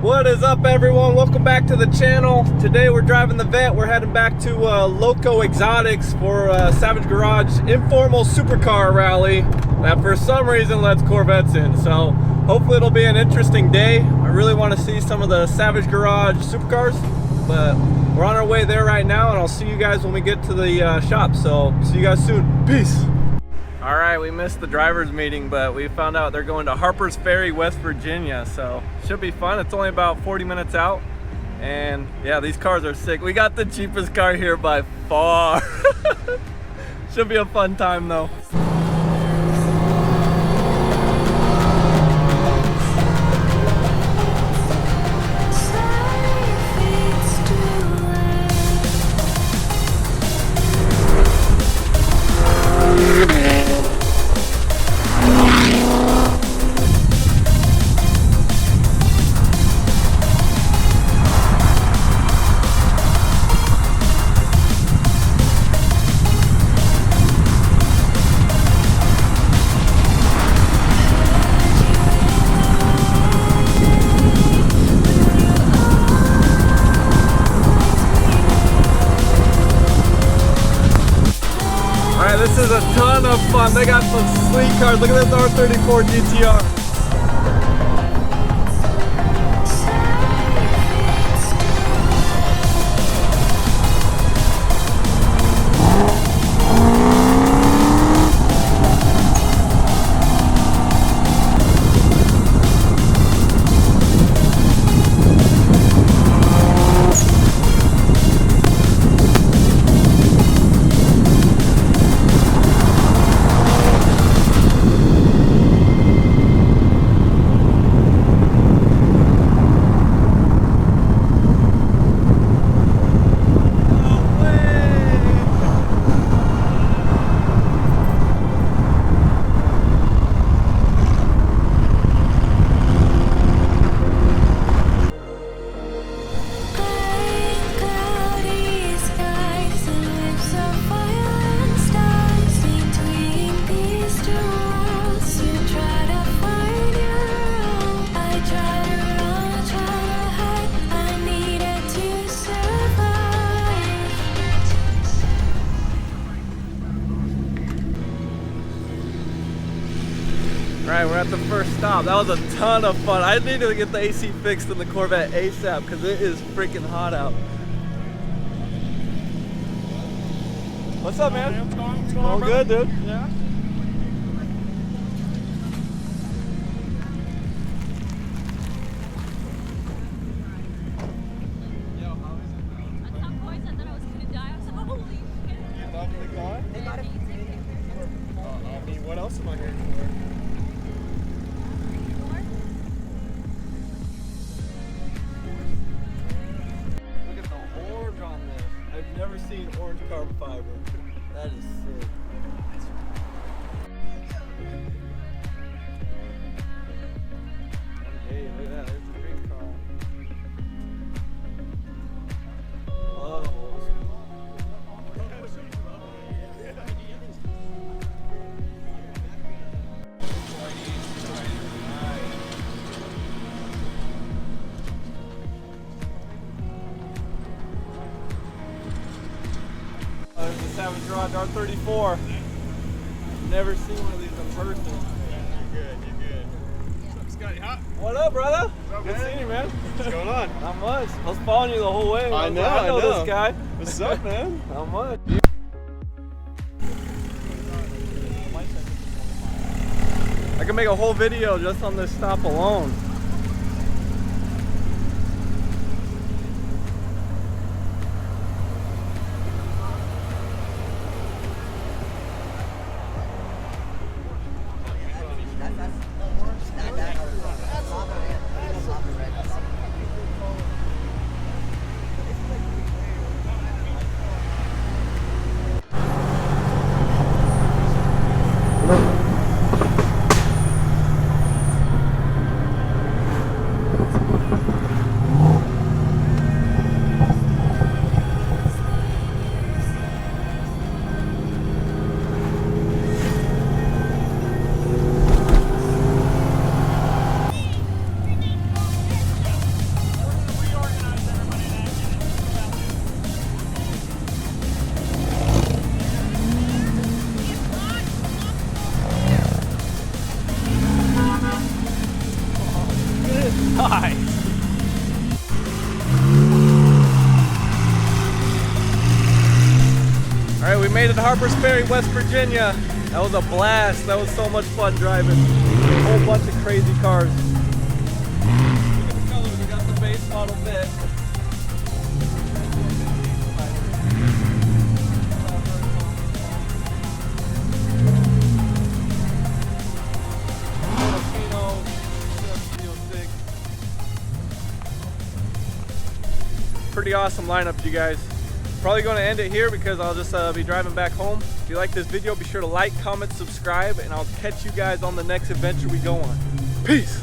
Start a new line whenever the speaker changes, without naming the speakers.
What is up, everyone? Welcome back to the channel. Today we're driving the Vette. We're heading back to Loudoun County Exotics for SavageGarage informal supercar rally that for some reason lets Corvettes in. So hopefully it'll be an interesting day. I really want to see some of the SavageGarage supercars, but we're on our way there right now, and I'll see you guys when we get to the shop. So see you guys soon. Peace. All right, we missed the driver's meeting, but we found out they're going to Harper's Ferry, West Virginia. So should be fun. It's only about 40 minutes out. And yeah, these cars are sick. We got the cheapest car here by far. Should be a fun time though. This is a ton of fun. They got some sleek cars. Look at this R34 GTR. Alright, we're at the first stop. That was a ton of fun. I need to get the AC fixed in the Corvette ASAP because it is freaking hot out. What's up, man? What's going on, good, dude? Yeah. What else am I here for? Look at the orange on this. I've never seen orange carbon fiber. That is sick. Hey, look at that. There's the green car. Oh. There's the SavageGarage R34. Never seen one of these in person.
You're good. What's up, Scotty? Hot?
What up, brother?
What's up,
Good seeing you, man.
What's going on?
Not much. I was following you the whole way.
I know
this guy.
What's up, man?
Not much. I can make a whole video just on this stop alone. Nice. All right, we made it to Harper's Ferry, West Virginia. That was a blast. That was so much fun driving. A whole bunch of crazy cars. Look at the colors. We got the base model bit. Pretty awesome lineup, you guys. Probably going to end it here because I'll just be driving back home. If you like this video, be sure to like, comment, subscribe, and I'll catch you guys on the next adventure we go on. Peace.